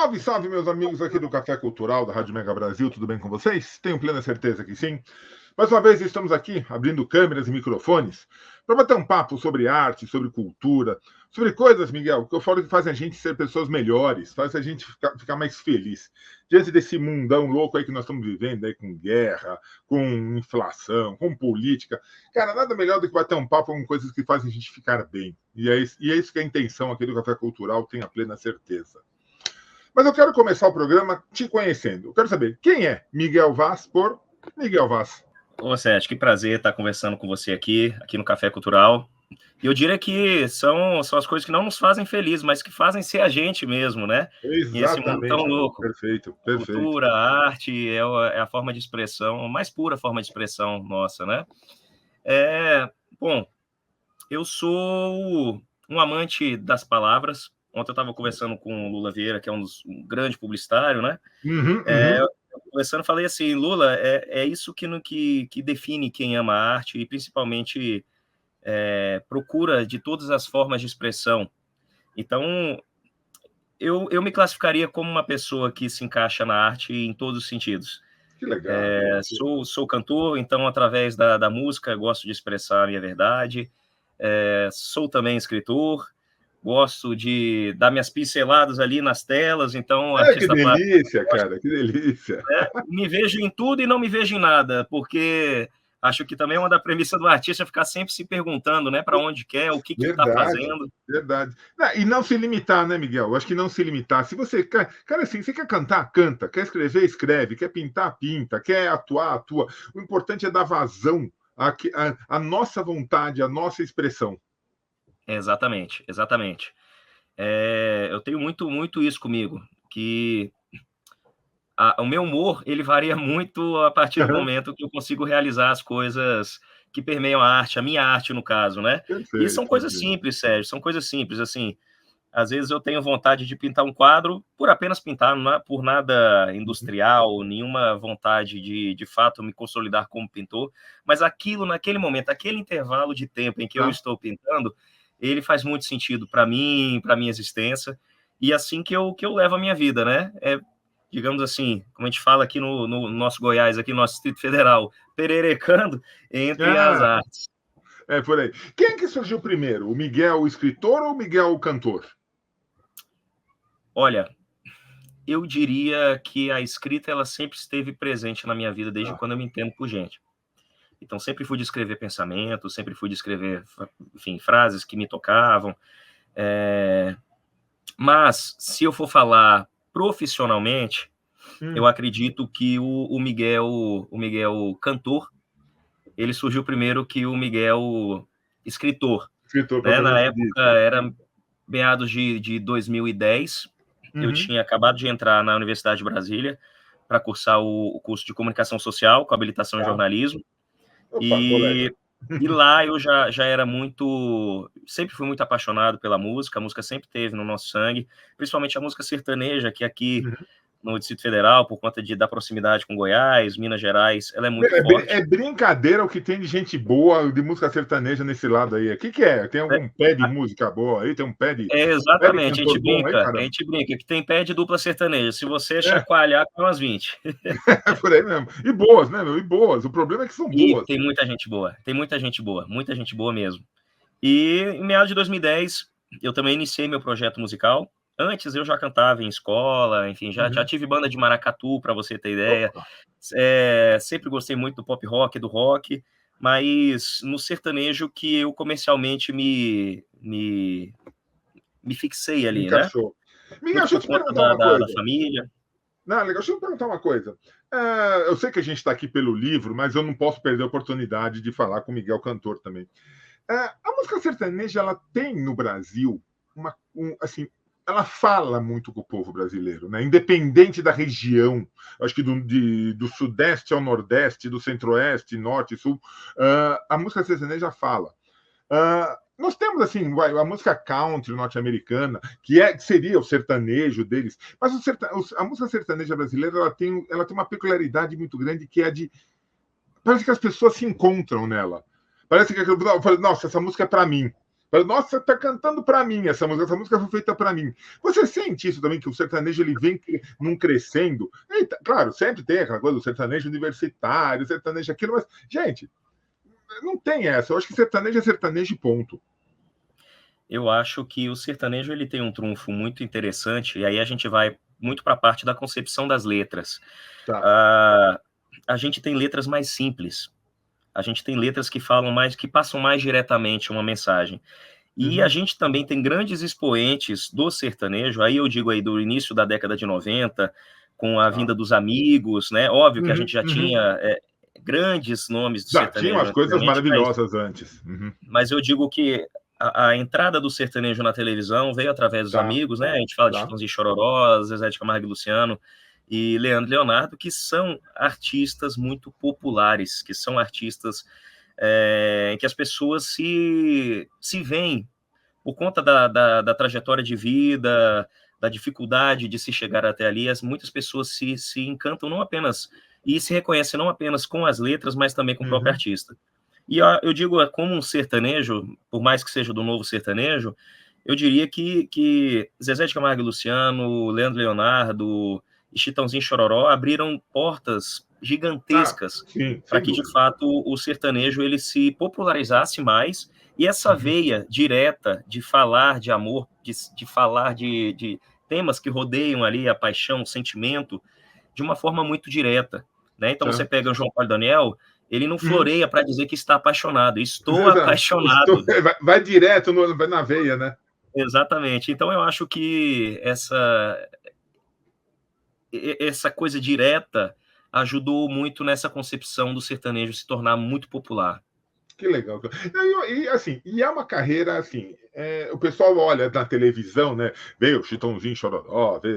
Salve, salve, meus amigos aqui do Café Cultural da Rádio Mega Brasil, tudo bem com vocês? Tenho plena certeza que sim. Mais uma vez estamos aqui abrindo câmeras e microfones para bater um papo sobre arte, sobre cultura, sobre coisas, Miguel, que eu falo que fazem a gente ser pessoas melhores, faz a gente ficar mais feliz. Diante desse mundão louco aí que nós estamos vivendo, aí com guerra, com inflação, com política. Cara, nada melhor do que bater um papo com coisas que fazem a gente ficar bem. E é isso que é a intenção aqui do Café Cultural, tenho a plena certeza. Mas eu quero começar o programa te conhecendo. Eu quero saber quem é Miguel Vaz por Miguel Vaz. Ô, Sérgio, que prazer estar conversando com você aqui no Café Cultural. E eu diria que são as coisas que não nos fazem felizes, mas que fazem ser a gente mesmo, né? Exatamente. E esse mundo tão louco. Perfeito. Cultura, arte é a forma de expressão, a mais pura forma de expressão nossa, né? Bom, eu sou um amante das palavras. Ontem eu estava conversando com o Lula Vieira, que é um grande publicitário, né? Conversando, falei assim, Lula, é isso que define quem ama a arte e principalmente procura de todas as formas de expressão. Então, eu me classificaria como uma pessoa que se encaixa na arte em todos os sentidos. Que legal. Sou cantor, então, através da música, gosto de expressar a minha verdade. Sou também escritor, gosto de dar minhas pinceladas ali nas telas, então... Que delícia, cara, que delícia. Me vejo em tudo e não me vejo em nada, porque acho que também é uma da premissa do artista ficar sempre se perguntando, né, para onde quer, o que está fazendo. Verdade. E não se limitar, né, Miguel? Eu acho que não se limitar. Se você quer, cara, assim, você quer cantar, canta. Quer escrever, escreve. Quer pintar, pinta. Quer atuar, atua. O importante é dar vazão à nossa vontade, à nossa expressão. Exatamente. Eu tenho muito isso comigo, que o meu humor, ele varia muito a partir do momento que eu consigo realizar as coisas que permeiam a arte, a minha arte, no caso, né? Perfeito, e são coisas simples, Sérgio, são coisas simples, assim. Às vezes eu tenho vontade de pintar um quadro por apenas pintar, por nada industrial, nenhuma vontade de fato me consolidar como pintor, mas aquilo, naquele momento, aquele intervalo de tempo em que eu estou pintando, ele faz muito sentido para mim, para minha existência, e assim que eu levo a minha vida, né? Digamos assim, como a gente fala aqui no nosso Goiás, aqui no nosso Distrito Federal, pererecando entre as artes. Por aí. Quem que surgiu primeiro? O Miguel, o escritor, ou o Miguel, o cantor? Olha, eu diria que a escrita ela sempre esteve presente na minha vida desde quando eu me entendo por gente. Então, sempre fui de escrever pensamentos, sempre fui de escrever, enfim, frases que me tocavam. Mas, se eu for falar profissionalmente, eu acredito que o Miguel cantor, ele surgiu primeiro que o Miguel escritor. Né? Na época, era meados de 2010, eu tinha acabado de entrar na Universidade de Brasília para cursar o curso de Comunicação Social, com habilitação em jornalismo. E lá eu já era sempre fui muito apaixonado pela música, a música sempre teve no nosso sangue, principalmente a música sertaneja, que aqui no Distrito Federal, por conta da proximidade com Goiás, Minas Gerais, ela é muito forte. É brincadeira o que tem de gente boa, de música sertaneja nesse lado aí. O que é? Tem algum pé de música boa aí? Tem um pé de... Exatamente, a gente brinca, que tem pé de dupla sertaneja. Se você chacoalhar, tem umas 20. Por aí mesmo. E boas, né, meu? E boas. O problema é que são boas. E tem muita gente boa mesmo. E em meados de 2010, eu também iniciei meu projeto musical. Antes eu já cantava em escola, enfim, já tive banda de maracatu, para você ter ideia. Sempre gostei muito do pop rock, do rock, mas no sertanejo que eu comercialmente me fixei ali, encaixou, né? Miguel, deixa eu te perguntar uma coisa. Da família. Não, legal. Deixa eu perguntar uma coisa. Eu sei que a gente está aqui pelo livro, mas eu não posso perder a oportunidade de falar com o Miguel Cantor também. A música sertaneja, ela tem no Brasil assim, ela fala muito com o povo brasileiro, né? Independente da região, acho que do sudeste ao nordeste, do centro-oeste, norte e sul, a música sertaneja fala. Nós temos assim a música country norte-americana, que seria o sertanejo deles, mas a música sertaneja brasileira ela tem uma peculiaridade muito grande, que é parece que as pessoas se encontram nela. Parece que nossa, essa música é para mim. Fala, nossa, você tá cantando para mim essa música foi feita para mim. Você sente isso também, que o sertanejo ele vem num crescendo? Eita, claro, sempre tem aquela coisa do sertanejo universitário, sertanejo aquilo, mas, gente, não tem essa. Eu acho que sertanejo é sertanejo e ponto. Eu acho que o sertanejo ele tem um trunfo muito interessante, e aí a gente vai muito para a parte da concepção das letras. Tá. A gente tem letras mais simples, a gente tem letras que falam mais, que passam mais diretamente uma mensagem. E a gente também tem grandes expoentes do sertanejo, aí eu digo aí do início da década de 90, com a vinda dos Amigos, né? Óbvio que a gente já tinha grandes nomes do Já sertanejo tinham as coisas maravilhosas antes. Mas eu digo que a entrada do sertanejo na televisão veio através dos Amigos, né? A gente fala de Chitãozinho e Chororó, Zezé de Camargo e Luciano e Leandro e Leonardo, que são artistas muito populares, que são artistas em que as pessoas se veem por conta da trajetória de vida, da dificuldade de se chegar até ali. Muitas pessoas se encantam não apenas e se reconhecem não apenas com as letras, mas também com o próprio artista. E eu digo, como um sertanejo, por mais que seja do novo sertanejo, eu diria que Zezé de Camargo e Luciano, Leandro Leonardo e Chitãozinho e Chororó abriram portas gigantescas para que, de fato, o sertanejo ele se popularizasse mais, e essa veia direta de falar de amor, de falar de temas que rodeiam ali a paixão, o sentimento, de uma forma muito direta, né? Então você pega o João Paulo e Daniel, ele não floreia para dizer que está apaixonado. Estou apaixonado. Vai direto na veia, né? Exatamente. Então eu acho que essa coisa direta ajudou muito nessa concepção do sertanejo se tornar muito popular. Que legal. E assim, e é uma carreira assim. O pessoal olha na televisão, né? Vê o Chitãozinho Chororó, vê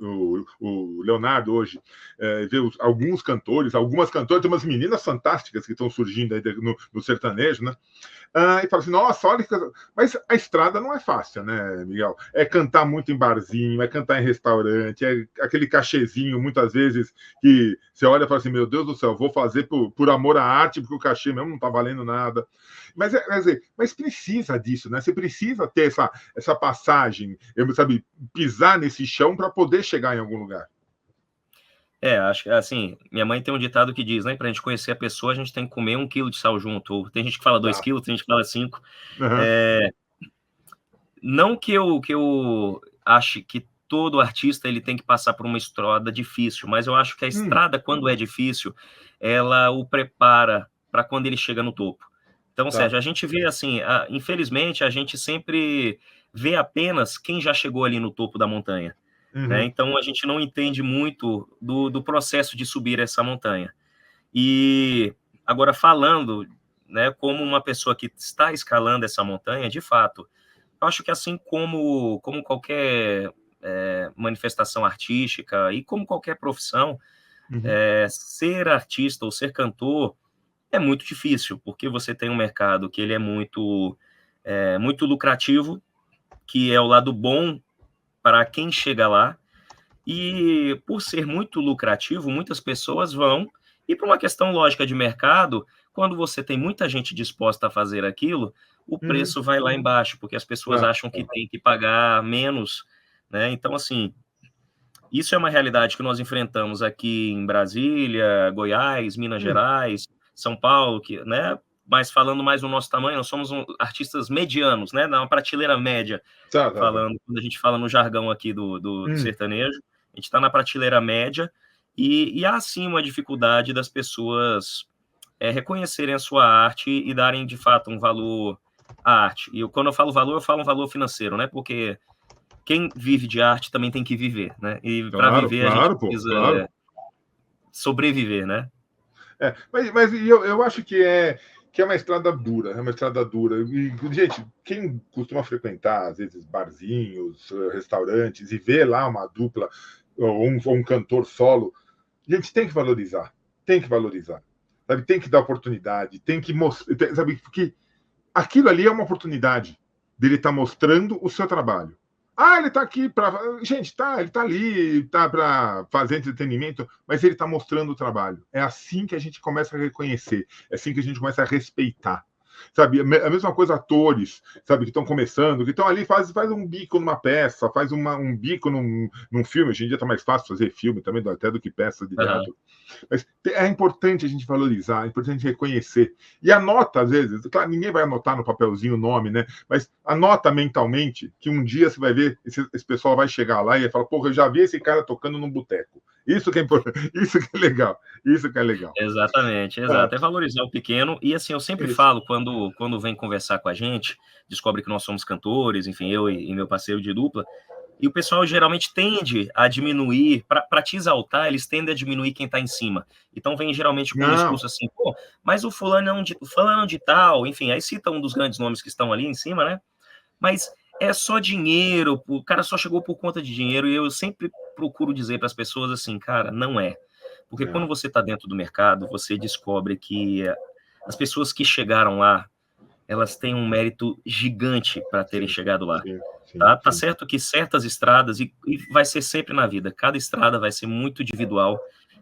o Leonardo hoje, vê alguns cantores, algumas cantoras, tem umas meninas fantásticas que estão surgindo aí no sertanejo, né? E fala assim, nossa, olha que... Mas a estrada não é fácil, né, Miguel? É cantar muito em barzinho, é cantar em restaurante, é aquele cachezinho, muitas vezes, que você olha e fala assim, meu Deus do céu, vou fazer por amor à arte, porque o cachê mesmo não tá valendo nada. Mas precisa disso, né? Você precisa ter essa passagem, sabe, pisar nesse chão para poder chegar em algum lugar. Acho que, assim, minha mãe tem um ditado que diz, né, pra gente conhecer a pessoa, a gente tem que comer 1 quilo de sal junto, ou tem gente que fala 2 quilos, tem gente que fala 5. Não que eu ache que todo artista ele tem que passar por uma estrada difícil, mas eu acho que a estrada, quando é difícil, ela o prepara para quando ele chega no topo. Então, Sérgio, a gente vê assim, infelizmente, a gente sempre vê apenas quem já chegou ali no topo da montanha. Né? Então, a gente não entende muito do processo de subir essa montanha. E agora, falando, né, como uma pessoa que está escalando essa montanha, de fato, eu acho que assim como qualquer manifestação artística e como qualquer profissão, ser artista ou ser cantor é muito difícil, porque você tem um mercado que ele é muito lucrativo, que é o lado bom para quem chega lá, e por ser muito lucrativo, muitas pessoas vão, e por uma questão lógica de mercado, quando você tem muita gente disposta a fazer aquilo, o preço vai lá embaixo, porque as pessoas acham que tem que pagar menos, né? Então, assim, isso é uma realidade que nós enfrentamos aqui em Brasília, Goiás, Minas Gerais, São Paulo, né? Mas falando mais no nosso tamanho, nós somos artistas medianos, né? Na prateleira média, falando, quando a gente fala no jargão aqui do sertanejo, a gente está na prateleira média, e há sim uma dificuldade das pessoas reconhecerem a sua arte e darem de fato um valor à arte. E quando eu falo um valor financeiro, né? Porque quem vive de arte também tem que viver, né? E para viver a gente precisa sobreviver, né? Mas eu acho que é uma estrada dura, E, gente, quem costuma frequentar, às vezes, barzinhos, restaurantes, e ver lá uma dupla ou um cantor solo, gente, tem que valorizar. Sabe? Tem que dar oportunidade, tem que mostrar, sabe? Porque aquilo ali é uma oportunidade dele estar mostrando o seu trabalho. Ele está aqui para... Gente, ele está ali, está para fazer entretenimento, mas ele está mostrando o trabalho. É assim que a gente começa a reconhecer, é assim que a gente começa a respeitar. sabe? A mesma coisa atores, sabe? Que estão começando, que estão ali, faz um bico numa peça, faz um bico num filme. Hoje em dia está mais fácil fazer filme também, até do que peça de teatro. Mas é importante a gente valorizar, é importante a gente reconhecer. E anota, às vezes, claro, ninguém vai anotar no papelzinho o nome, né? Mas anota mentalmente que um dia você vai ver, esse pessoal vai chegar lá e vai falar, porra, eu já vi esse cara tocando num boteco. Isso que é importante, isso que é legal, isso que é legal. Exatamente, exato. É valorizar o pequeno. E assim, eu sempre falo, quando vem conversar com a gente, descobre que nós somos cantores, enfim, eu e meu parceiro de dupla, e o pessoal geralmente tende a diminuir, para te exaltar, eles tendem a diminuir quem está em cima. Então vem geralmente com um discurso assim, pô, mas o fulano de tal, enfim, aí cita um dos grandes nomes que estão ali em cima, né? Mas é só dinheiro, o cara só chegou por conta de dinheiro, e eu sempre procuro dizer para as pessoas assim, cara, não é. Porque quando você está dentro do mercado, você descobre que as pessoas que chegaram lá, elas têm um mérito gigante para terem chegado lá. Tá certo que certas estradas, e vai ser sempre na vida, cada estrada vai ser muito individual.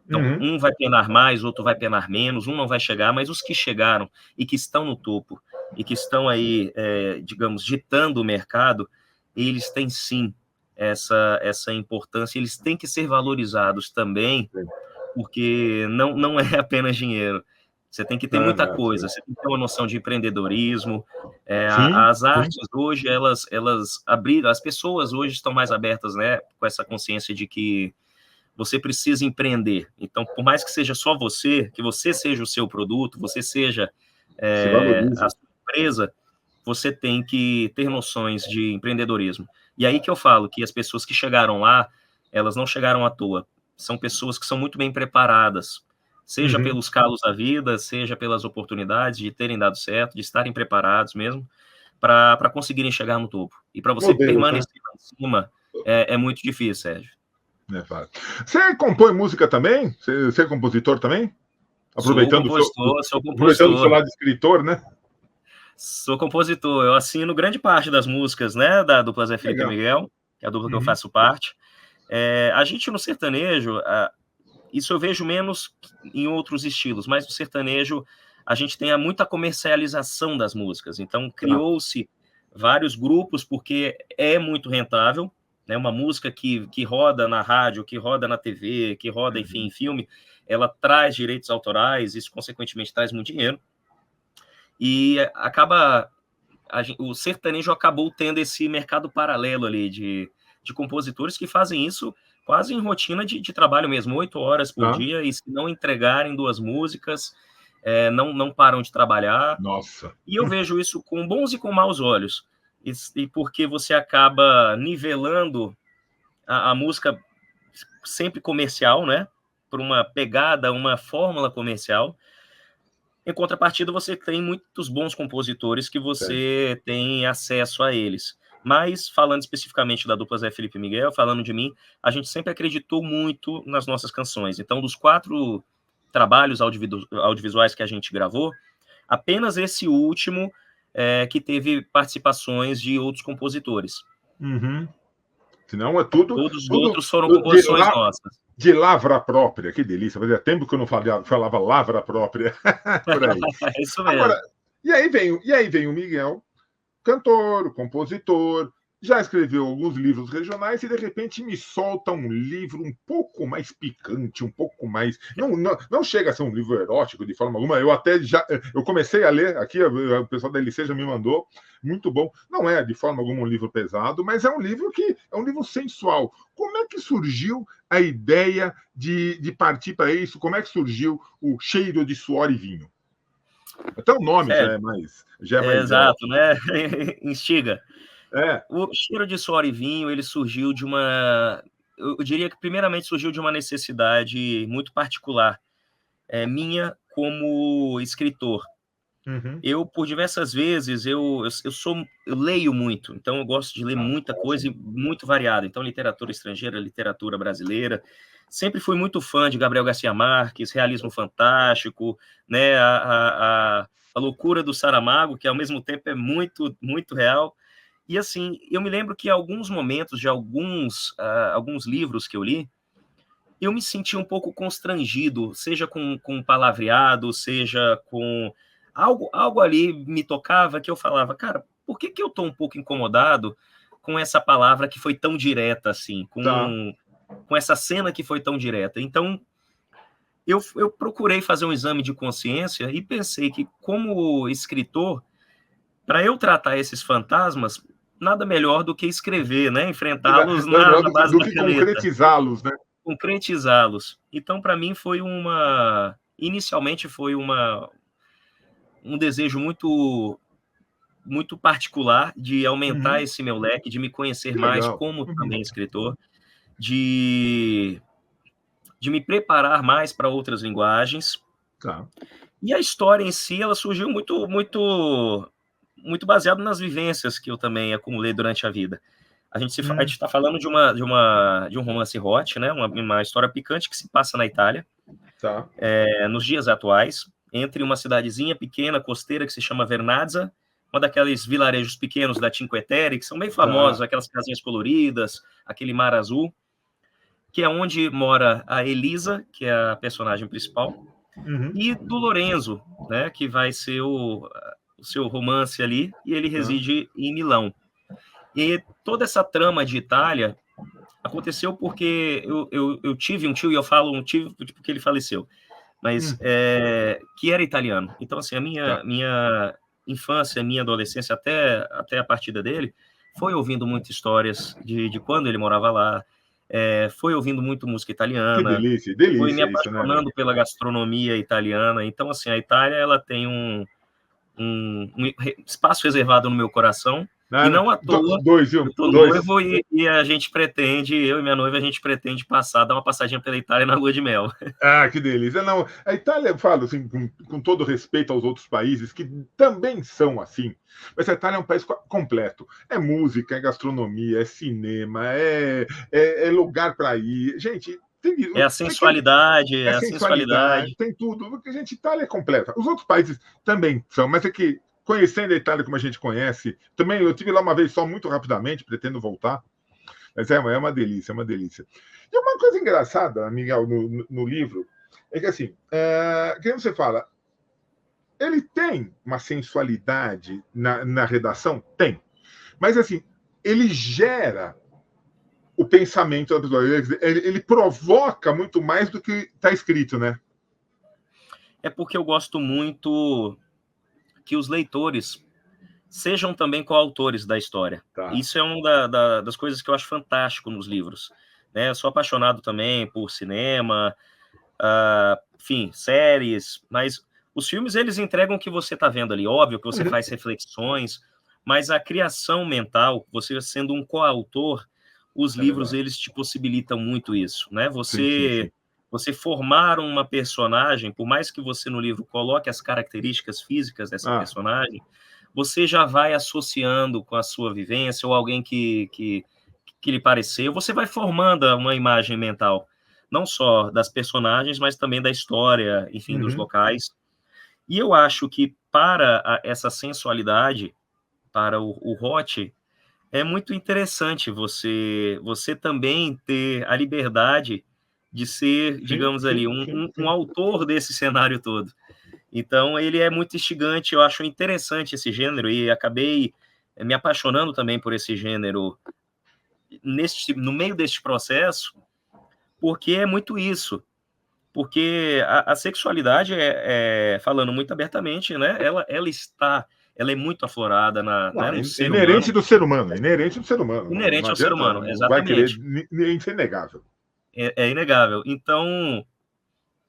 Então, um vai penar mais, outro vai penar menos, um não vai chegar, mas os que chegaram e que estão no topo, e que estão aí, digamos, ditando o mercado, eles têm sim essa importância, eles têm que ser valorizados também, porque não é apenas dinheiro. Você tem que ter muita coisa, você tem que ter uma noção de empreendedorismo. As artes hoje, elas abriram, as pessoas hoje estão mais abertas, né, com essa consciência de que você precisa empreender. Então, por mais que seja só você, que você seja o seu produto, você seja a sua empresa, você tem que ter noções de empreendedorismo. E aí que eu falo que as pessoas que chegaram lá, elas não chegaram à toa. São pessoas que são muito bem preparadas, seja pelos calos da vida, seja pelas oportunidades de terem dado certo, de estarem preparados mesmo, para conseguirem chegar no topo. E para você permanecer lá em cima, é muito difícil, Sérgio. Você compõe música também? Você é compositor também? Aproveitando sou compositor. Aproveitando o seu lado de escritor, né? Sou compositor. Eu assino grande parte das músicas, né, da dupla Zé Felipe e Miguel, que é a dupla que eu faço parte. A gente no sertanejo, isso eu vejo menos em outros estilos, mas no sertanejo a gente tem muita comercialização das músicas. Então criou-se vários grupos porque é muito rentável, né? Uma música que roda na rádio, que roda na TV, que roda, enfim, em filme, ela traz direitos autorais, isso consequentemente traz muito dinheiro. E o sertanejo acabou tendo esse mercado paralelo ali de compositores que fazem isso quase em rotina de trabalho mesmo, 8 horas por dia, e se não entregarem 2 músicas, não param de trabalhar. Nossa. E eu vejo isso com bons e com maus olhos, e porque você acaba nivelando a música sempre comercial, né, por uma pegada, uma fórmula comercial. Em contrapartida, você tem muitos bons compositores que você tem acesso a eles. Mas, falando especificamente da dupla Zé Felipe e Miguel, falando de mim, a gente sempre acreditou muito nas nossas canções. Então, dos 4 trabalhos audiovisuais que a gente gravou, apenas esse último que teve participações de outros compositores. Senão é tudo... Todos os outros foram composições nossas. De lavra própria, que delícia. Fazia tempo que eu não falava lavra própria. Por aí. É isso mesmo. Agora, e aí vem o Miguel, cantor, compositor, já escreveu alguns livros regionais e de repente me solta um livro um pouco mais picante, um pouco mais... Não chega a ser um livro erótico de forma alguma. Eu comecei a ler aqui, o pessoal da LC já me mandou, muito bom. Não é de forma alguma um livro pesado, mas é um livro sensual. Como é que surgiu a ideia de partir para isso? Como é que surgiu o Cheiro de Suor e Vinho? Até o nome já é mais exato, né? Instiga. É. O Cheiro de Suor e Vinho, ele surgiu de uma... Eu diria que primeiramente surgiu de uma necessidade muito particular, minha como escritor. Uhum. Eu, por diversas vezes, eu leio muito, então eu gosto de ler muita coisa e muito variada. Então, literatura estrangeira, literatura brasileira. Sempre fui muito fã de Gabriel Garcia Marques, realismo fantástico, né? A loucura do Saramago, que ao mesmo tempo é muito, muito real. E assim, eu me lembro que em alguns momentos de alguns livros que eu li, eu me senti um pouco constrangido, seja com palavreado, seja com algo ali me tocava que eu falava, cara, por que eu estou um pouco incomodado com essa palavra que foi tão direta assim, com essa cena que foi tão direta? Então, eu procurei fazer um exame de consciência e pensei que, como escritor, para eu tratar esses fantasmas, nada melhor do que escrever, né? Enfrentá-los Melhor na base do da que caneta. concretizá-los, né? Concretizá-los. Então, para mim, inicialmente foi um desejo muito particular de aumentar esse meu leque, de me conhecer mais como também escritor, de me preparar mais para outras linguagens. Tá. E a história em si, ela surgiu muito baseado nas vivências que eu também acumulei durante a vida. A gente está falando de um romance hot, né? Uma história picante que se passa na Itália, tá. Nos dias atuais, entre uma cidadezinha pequena, costeira, que se chama Vernazza, uma daqueles vilarejos pequenos da Cinque Terre, que são bem famosos, aquelas casinhas coloridas, aquele mar azul, que é onde mora a Elisa, que é a personagem principal, e do Lorenzo, né, que vai ser o seu romance ali, e ele reside em Milão. E toda essa trama de Itália aconteceu porque eu tive um tio, e eu falo um tio porque ele faleceu, mas que era italiano. Então, assim, a minha infância, minha adolescência, até a partida dele, foi ouvindo muitas histórias de quando ele morava lá, foi ouvindo muito música italiana. Que delícia, delícia. Foi me apaixonando isso, né, pela gastronomia italiana. Então, assim, a Itália, ela tem um espaço reservado no meu coração. E não à toa, eu tô noivo e a gente pretende, eu e minha noiva, a gente pretende dar uma passadinha pela Itália na lua de mel. Que delícia. Não, a Itália, eu falo assim, com todo respeito aos outros países, que também são assim, mas a Itália é um país completo. É música, é gastronomia, é cinema, é lugar para ir. Gente, é a sensualidade, tem tudo. Porque, gente, Itália é completa. Os outros países também são, mas é que, conhecendo a Itália como a gente conhece, também eu tive lá uma vez só, muito rapidamente, pretendo voltar, mas é uma delícia, é uma delícia. E uma coisa engraçada, Miguel, no livro, é que, assim, que você fala, ele tem uma sensualidade na redação? Tem. Mas, assim, ele gera o pensamento da pessoa. Ele provoca muito mais do que está escrito, né? É porque eu gosto muito que os leitores sejam também coautores da história. Isso é uma das coisas que eu acho fantástico nos livros. Né? Eu sou apaixonado também por cinema, enfim, séries, mas os filmes, eles entregam o que você está vendo ali. Óbvio que você faz reflexões, mas a criação mental, você sendo um coautor, os livros, eles te possibilitam muito isso, né? Você formar uma personagem, por mais que você no livro coloque as características físicas dessa personagem, você já vai associando com a sua vivência ou alguém que lhe pareceu, você vai formando uma imagem mental, não só das personagens, mas também da história, enfim, dos locais. E eu acho que para essa sensualidade, para o hot, é muito interessante você também ter a liberdade de ser, digamos ali, um autor desse cenário todo. Então, ele é muito instigante, eu acho interessante esse gênero, e acabei me apaixonando também por esse gênero no meio deste processo, porque é muito isso. Porque a sexualidade, falando muito abertamente, né, ela é muito aflorada no ser humano. Inerente do ser humano. Inerente ao ser humano, exatamente. Vai querer, isso é inegável. É inegável. Então,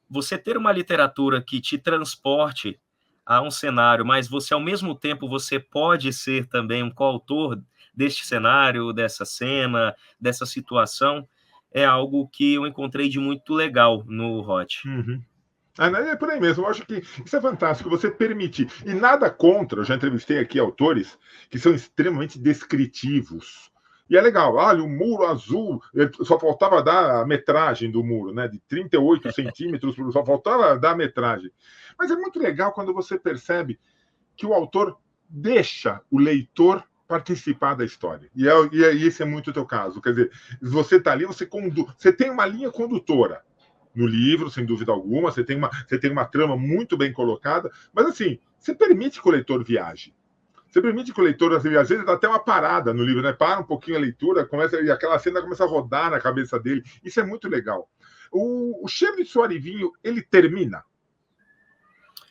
você ter uma literatura que te transporte a um cenário, mas você, ao mesmo tempo, você pode ser também um coautor deste cenário, dessa cena, dessa situação, é algo que eu encontrei de muito legal no Hot. É por aí mesmo. Eu acho que isso é fantástico, você permitir. E nada contra, eu já entrevistei aqui autores que são extremamente descritivos. E é legal, olha, o muro azul, só faltava dar a metragem do muro, né? De 38 centímetros, só faltava dar a metragem. Mas é muito legal quando você percebe que o autor deixa o leitor participar da história. E esse é muito o teu caso. Quer dizer, você está ali, você tem uma linha condutora no livro, sem dúvida alguma, você tem uma trama muito bem colocada, mas assim, você permite que o leitor viaje. Você permite que o leitor, às vezes, dá até uma parada no livro, né? Para um pouquinho a leitura, e aquela cena começa a rodar na cabeça dele. Isso é muito legal. O Cheiro de Suor e Vinho, ele termina?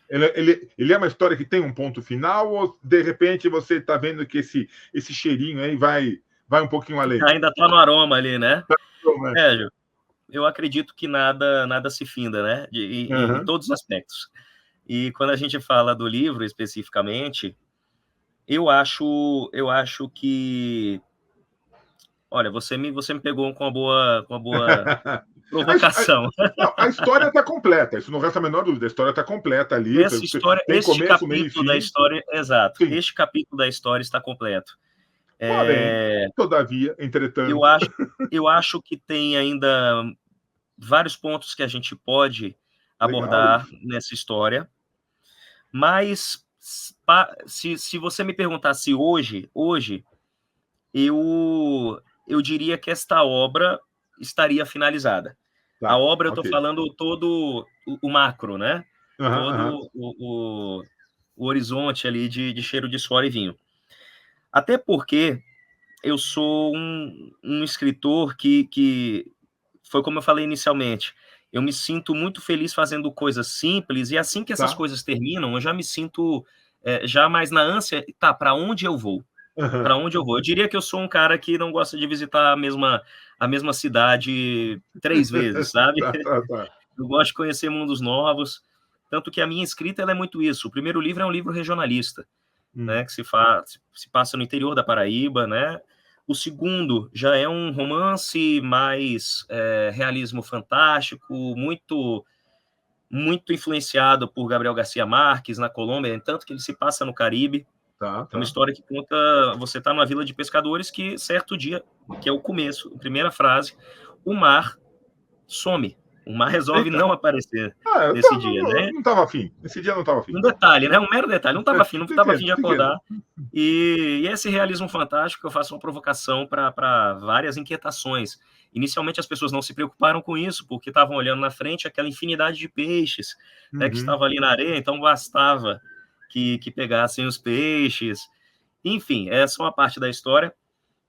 Ele é uma história que tem um ponto final, ou de repente você está vendo que esse cheirinho aí vai um pouquinho além? Ainda está no aroma ali, né? Eu acredito que nada se finda, né? Em todos os aspectos. E quando a gente fala do livro especificamente, eu acho que... Olha, você me pegou com uma boa provocação. A história está completa, isso não resta a menor dúvida, a história está completa ali. Este capítulo da história, exato, sim. Este capítulo da história está completo. Porém, todavia, entretanto... Eu acho que tem ainda vários pontos que a gente pode abordar nessa história, mas se você me perguntasse hoje, eu diria que esta obra estaria finalizada. A obra, eu estou falando todo o macro, né? Todo o horizonte ali de Cheiro de Suor e Vinho. Até porque eu sou um escritor que foi como eu falei inicialmente, eu me sinto muito feliz fazendo coisas simples, e assim que essas coisas terminam, eu já me sinto já mais na ânsia, para onde eu vou? Para onde eu vou? Eu diria que eu sou um cara que não gosta de visitar a mesma cidade 3 vezes, sabe? Eu gosto de conhecer mundos novos, tanto que a minha escrita ela é muito isso. O primeiro livro é um livro regionalista, né, que se passa no interior da Paraíba, né? O segundo já é um romance mais realismo fantástico, muito influenciado por Gabriel Garcia Marques, na Colômbia, tanto que ele se passa no Caribe. É uma história que conta, você está numa vila de pescadores que, certo dia, que é o começo, a primeira frase, o mar some. O mar resolve não aparecer nesse dia, né? Não estava afim. Esse dia não estava afim. Um detalhe, né? Um mero detalhe. Não estava afim, não estava afim de acordar. E esse realismo fantástico, eu faço uma provocação para várias inquietações. Inicialmente as pessoas não se preocuparam com isso, porque estavam olhando na frente aquela infinidade de peixes, né, que estavam ali na areia, então bastava que pegassem os peixes. Enfim, essa é uma parte da história.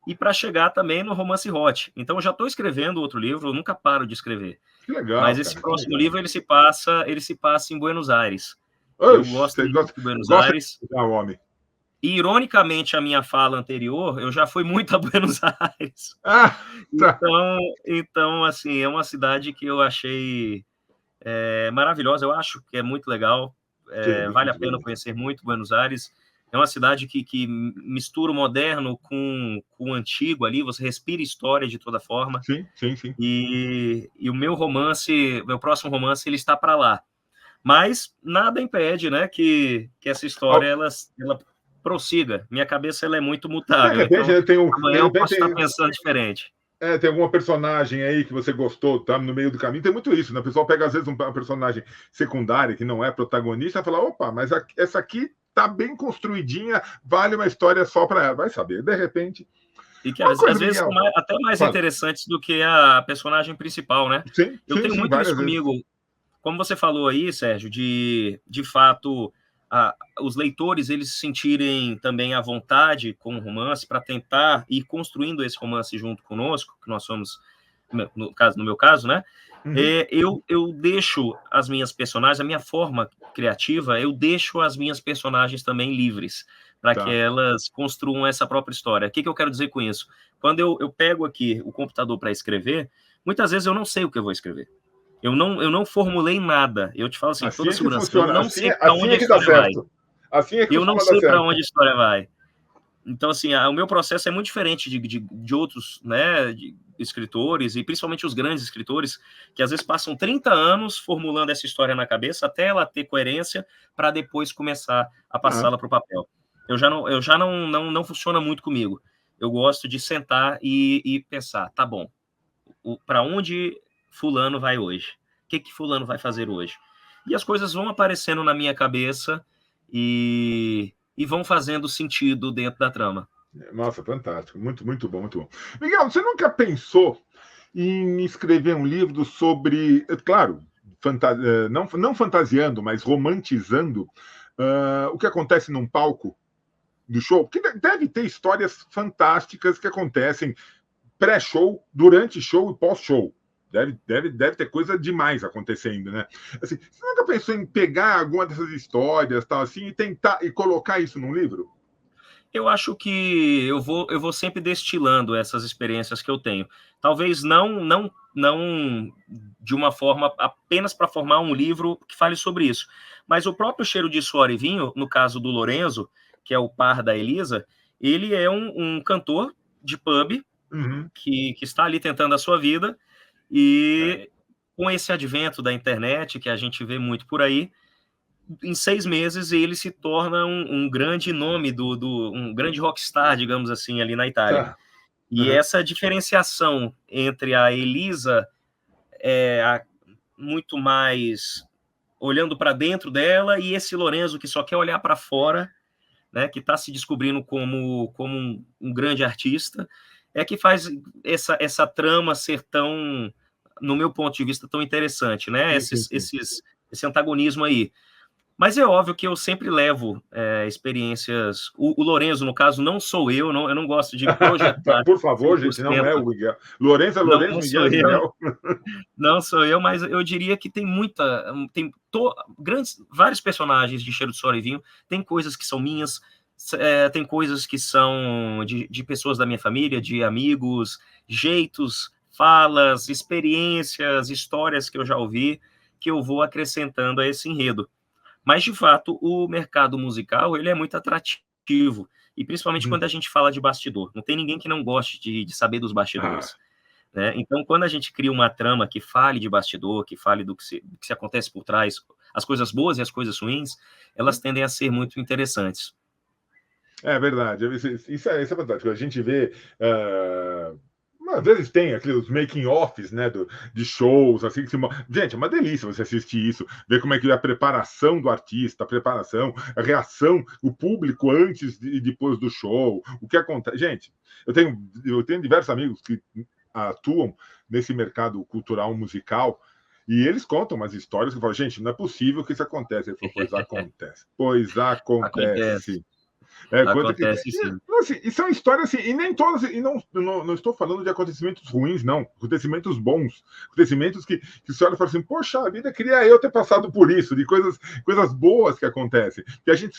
E para chegar também no romance hot. Então eu já estou escrevendo outro livro, eu nunca paro de escrever. Que legal. Mas esse próximo livro ele se passa em Buenos Aires. Eu gosto de Buenos Aires. Homem. E, ironicamente, a minha fala anterior, eu já fui muito a Buenos Aires. Então, assim, é uma cidade que eu achei maravilhosa. Eu acho que é muito legal. Vale a pena conhecer muito Buenos Aires. É uma cidade que mistura o moderno com o antigo ali. Você respira história de toda forma. Sim. E o meu próximo romance, ele está para lá. Mas nada impede, né, que essa história ela prossiga. Minha cabeça ela é muito mutável. Amanhã eu posso estar pensando diferente. Tem alguma personagem aí que você gostou, tá no meio do caminho? Tem muito isso, né? O pessoal pega, às vezes, uma personagem secundária que não é protagonista e fala, opa, mas essa aqui tá bem construidinha, vale uma história só para ela. Vai saber, de repente... E que às vezes são até mais interessantes do que a personagem principal, né? Eu tenho muito isso comigo. Como você falou aí, Sérgio, de fato... os leitores eles se sentirem também à vontade com o romance para tentar ir construindo esse romance junto conosco, que nós somos, no meu caso, né? Eu deixo as minhas personagens, a minha forma criativa, eu deixo as minhas personagens também livres, para que elas construam essa própria história. O que eu quero dizer com isso? Quando eu pego aqui o computador para escrever, muitas vezes eu não sei o que eu vou escrever. Eu não formulei nada. Eu te falo assim, toda segurança. Eu não sei para onde a história vai. Eu não sei para onde a história vai. Então, assim, o meu processo é muito diferente de outros, né, de escritores, e principalmente os grandes escritores, que às vezes passam 30 anos formulando essa história na cabeça até ela ter coerência para depois começar a passá-la para o papel. Eu já não funciona muito comigo. Eu gosto de sentar e pensar, tá bom, para onde fulano vai hoje? O que fulano vai fazer hoje? E as coisas vão aparecendo na minha cabeça e vão fazendo sentido dentro da trama. Nossa, fantástico. Muito, muito bom, muito bom. Miguel, você nunca pensou em escrever um livro sobre, claro, não fantasiando, mas romantizando o que acontece num palco do show, porque deve ter histórias fantásticas que acontecem pré-show, durante show e pós-show. Deve ter coisa demais acontecendo, né? Assim, você nunca pensou em pegar alguma dessas histórias, tal, assim, e tentar e colocar isso num livro? Eu acho que eu vou sempre destilando essas experiências que eu tenho. Talvez não de uma forma apenas para formar um livro que fale sobre isso. Mas o próprio Cheiro de Suor e Vinho, no caso do Lorenzo, que é o par da Elisa, ele é um cantor de pub que está ali tentando a sua vida e com esse advento da internet, que a gente vê muito por aí, em 6 meses ele se torna um grande nome, um grande rockstar, digamos assim, ali na Itália. Tá. E essa diferenciação entre a Elisa muito mais olhando para dentro dela e esse Lorenzo que só quer olhar para fora, né, que está se descobrindo como um grande artista, é que faz essa trama ser tão, no meu ponto de vista, tão interessante, né? Sim. Esse antagonismo aí. Mas é óbvio que eu sempre levo experiências. O Lorenzo, no caso, não sou eu não gosto de projetar Por favor, gente, não 100%. é o Miguel. Lourenço é Lourenço, Miguel é Miguel. Não sou eu, mas eu diria que tem vários personagens de Cheiro de Suor e Vinho, tem coisas que são minhas, tem coisas que são de pessoas da minha família, de amigos, jeitos, falas, experiências, histórias que eu já ouvi, que eu vou acrescentando a esse enredo. Mas, de fato, o mercado musical ele é muito atrativo, e principalmente quando a gente fala de bastidor. Não tem ninguém que não goste de saber dos bastidores. Né? Então, quando a gente cria uma trama que fale de bastidor, que fale do que se acontece por trás, as coisas boas e as coisas ruins, elas tendem a ser muito interessantes. É verdade, isso é verdade. A gente vê. Às vezes tem aqueles making-offs, né, de shows, assim, gente, é uma delícia você assistir isso, ver como é que é a preparação do artista, a preparação, a reação, o público antes e depois do show, o que acontece. Gente, eu tenho diversos amigos que atuam nesse mercado cultural musical, e eles contam umas histórias que eu falo, gente, não é possível que isso aconteça. Ele falou, pois acontece. Pois acontece. Coisa que. Acontece sim. Assim, e são histórias assim, e nem todas, e não estou falando de acontecimentos ruins, não. Acontecimentos bons. Acontecimentos que você olha e fala assim, poxa, a vida queria eu ter passado por isso, de coisas boas que acontecem. Que a gente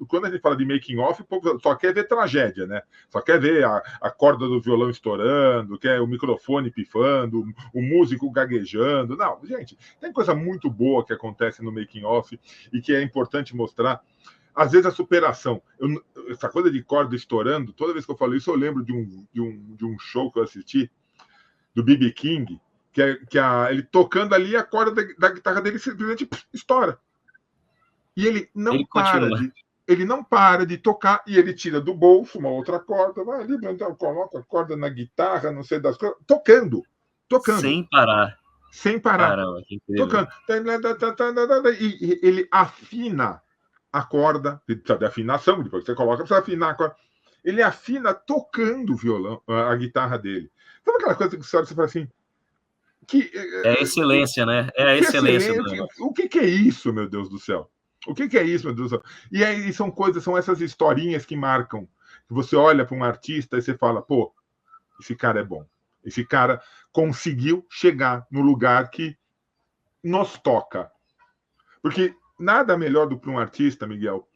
quando a gente fala de making off, o povo só quer ver tragédia, né? Só quer ver a corda do violão estourando, quer o microfone pifando, o músico gaguejando. Não, gente, tem coisa muito boa que acontece no making off e que é importante mostrar. Às vezes a superação. Essa coisa de corda estourando, toda vez que eu falo isso, eu lembro de um show que eu assisti, do B.B. King, ele tocando ali, a corda da guitarra dele simplesmente estoura. E ele não para de tocar, e ele tira do bolso uma outra corda, vai ali, então, coloca a corda na guitarra, não sei das coisas, tocando. Sem parar. Sem parar. Caramba, que incrível. Tocando. E ele afina a corda, precisa de afinação, depois você coloca, precisa afinar a corda. Ele afina tocando o violão, a guitarra dele. Sabe aquela coisa que você fala assim? É excelência, né? É a excelência. O que é isso, meu Deus do céu? O que é isso, meu Deus do céu? E aí são essas historinhas que marcam. Que você olha para um artista e você fala, pô, esse cara é bom. Esse cara conseguiu chegar no lugar que nos toca. Porque nada melhor do que um artista, Miguel,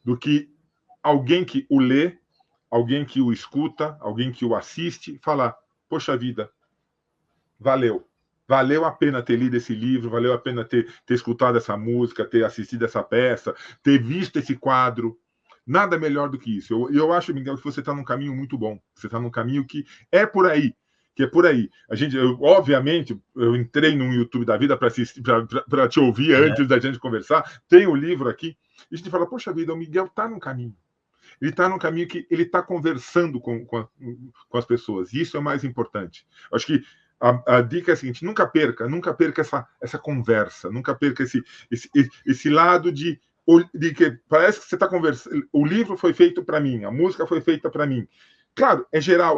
do que alguém que o lê, alguém que o escuta, alguém que o assiste, falar, poxa vida, valeu. Valeu a pena ter lido esse livro, valeu a pena ter escutado essa música, ter assistido essa peça, ter visto esse quadro. Nada melhor do que isso. Eu acho, Miguel, que você está num caminho muito bom. Você está num caminho que é por aí. Que é por aí. Obviamente, eu entrei no YouTube da vida para te ouvir antes da gente conversar. Tem o livro aqui. E a gente fala, poxa vida, o Miguel está num caminho. Ele está num caminho que ele está conversando com as pessoas. E isso é o mais importante. Eu acho que a dica é a seguinte: nunca perca essa conversa, nunca perca esse lado de que parece que você está conversando. O livro foi feito para mim, a música foi feita para mim. Claro, é geral,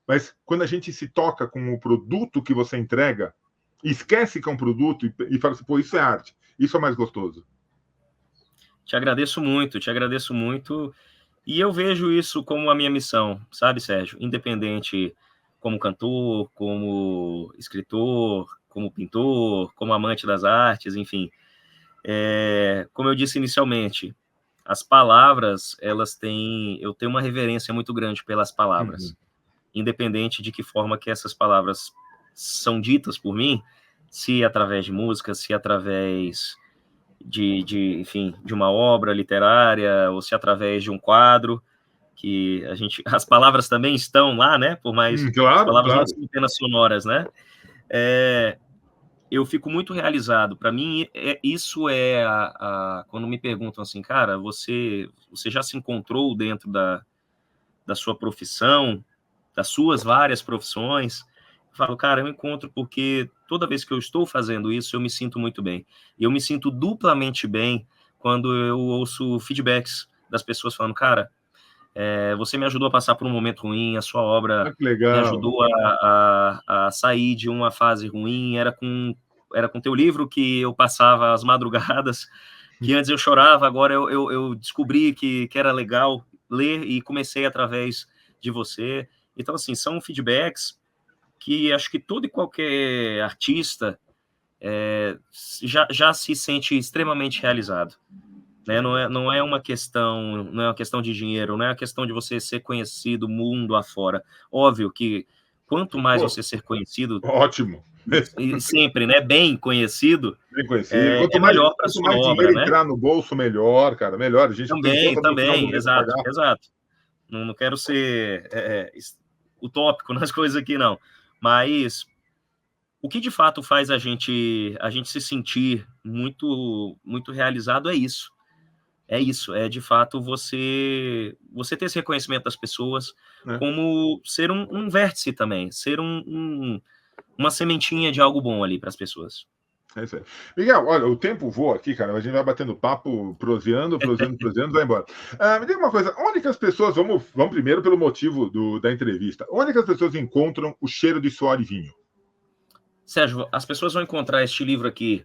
mas quando a gente se toca com o produto que você entrega, esquece que é um produto e fala assim, pô, isso é arte, isso é mais gostoso. Te agradeço muito, te agradeço muito. E eu vejo isso como a minha missão, sabe, Sérgio? Independente como cantor, como escritor, como pintor, como amante das artes, enfim. Como eu disse inicialmente, as palavras, eu tenho uma reverência muito grande pelas palavras. Independente de que forma que essas palavras são ditas por mim, se através de música, se através enfim, de uma obra literária, ou se através de um quadro, que as palavras também estão lá, né? Por mais claro, as palavras claro. não são apenas sonoras, né? Eu fico muito realizado. Para mim, isso é quando me perguntam assim, cara, você já se encontrou dentro da sua profissão, das suas várias profissões? Eu falo, cara, eu encontro porque toda vez que eu estou fazendo isso, eu me sinto muito bem. E eu me sinto duplamente bem quando eu ouço feedbacks das pessoas falando, cara, você me ajudou a passar por um momento ruim, a sua obra me ajudou a sair de uma fase ruim, era com teu livro que eu passava as madrugadas, que antes eu chorava, agora eu descobri que era legal ler e comecei através de você. Então, assim, são feedbacks que acho que todo e qualquer artista já se sente extremamente realizado. Né? Não é uma questão de dinheiro, não é uma questão de você ser conhecido mundo afora. Óbvio que quanto mais você ser conhecido, ótimo, e sempre, né, bem conhecido, bem conhecido. Quanto melhor para a sua obra, dinheiro entrar no bolso, melhor, cara, melhor. A gente também, exato. Não quero ser utópico nas coisas aqui, não. Mas o que de fato faz a gente se sentir muito, muito realizado é isso. É de fato você ter esse reconhecimento das pessoas, como ser um vértice também, ser uma sementinha de algo bom ali para as pessoas. É isso aí. Miguel, olha, o tempo voa aqui, cara. A gente vai batendo papo, proseando, vai embora. Me diga uma coisa, onde que as pessoas, vamos primeiro pelo motivo da entrevista, onde que as pessoas encontram o Cheiro de Suor e Vinho? Sérgio, as pessoas vão encontrar este livro aqui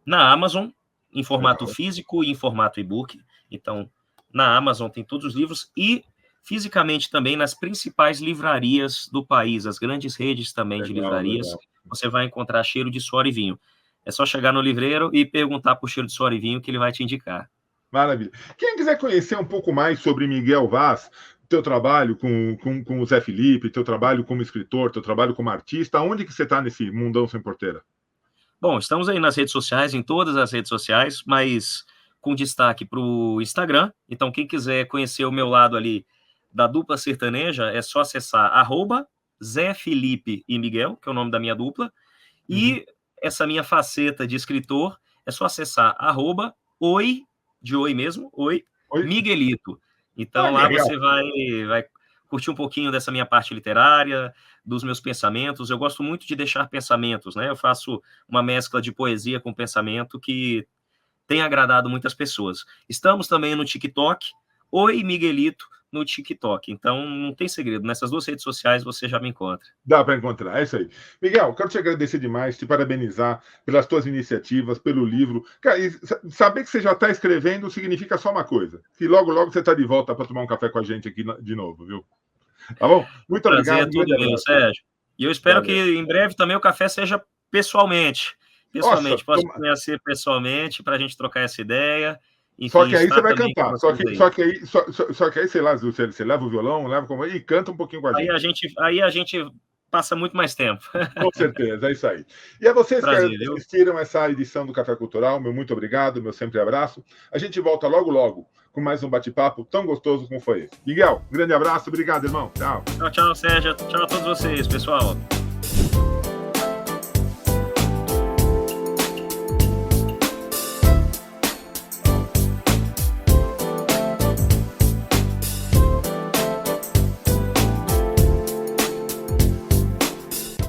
na Amazon, em formato físico e em formato e-book. Então, na Amazon tem todos os livros e fisicamente também nas principais livrarias do país, as grandes redes também de livrarias. Você vai encontrar Cheiro de Suor e Vinho. É só chegar no livreiro e perguntar por Cheiro de Suor e Vinho que ele vai te indicar. Maravilha. Quem quiser conhecer um pouco mais sobre Miguel Vaz, teu trabalho com o Zé Felipe, teu trabalho como escritor, teu trabalho como artista, onde que você está nesse mundão sem porteira? Bom, estamos aí nas redes sociais, em todas as redes sociais, mas com destaque para o Instagram. Então, quem quiser conhecer o meu lado ali da dupla sertaneja, é só acessar @Zé Felipe e Miguel, que é o nome da minha dupla. E essa minha faceta de escritor, é só acessar @Oi, de oi mesmo, Oi. Miguelito. Então, lá legal. Você vai curtir um pouquinho dessa minha parte literária, dos meus pensamentos. Eu gosto muito de deixar pensamentos, né? Eu faço uma mescla de poesia com pensamento que tem agradado muitas pessoas. Estamos também no TikTok, Oi Miguelito, no TikTok. Então, não tem segredo. Nessas duas redes sociais você já me encontra. Dá para encontrar, é isso aí. Miguel, quero te agradecer demais, te parabenizar pelas tuas iniciativas, pelo livro. Cara, e saber que você já está escrevendo significa só uma coisa, que logo, logo você está de volta para tomar um café com a gente aqui de novo, viu? Tá bom? Muito obrigado. É tudo meu, Sérgio. E eu espero que em breve também o café seja pessoalmente. Posso conhecer pessoalmente para a gente trocar essa ideia. Enfim, só que aí você vai cantar. Só que aí, sei lá, você leva o violão, e canta um pouquinho com a gente. Aí a gente passa muito mais tempo. Com certeza, é isso aí. E a vocês que assistiram essa edição do Café Cultural, meu muito obrigado, meu sempre abraço. A gente volta logo, logo com mais um bate-papo tão gostoso como foi esse. Miguel, grande abraço, obrigado, irmão. Tchau. Tchau, Sérgio. Tchau a todos vocês, pessoal.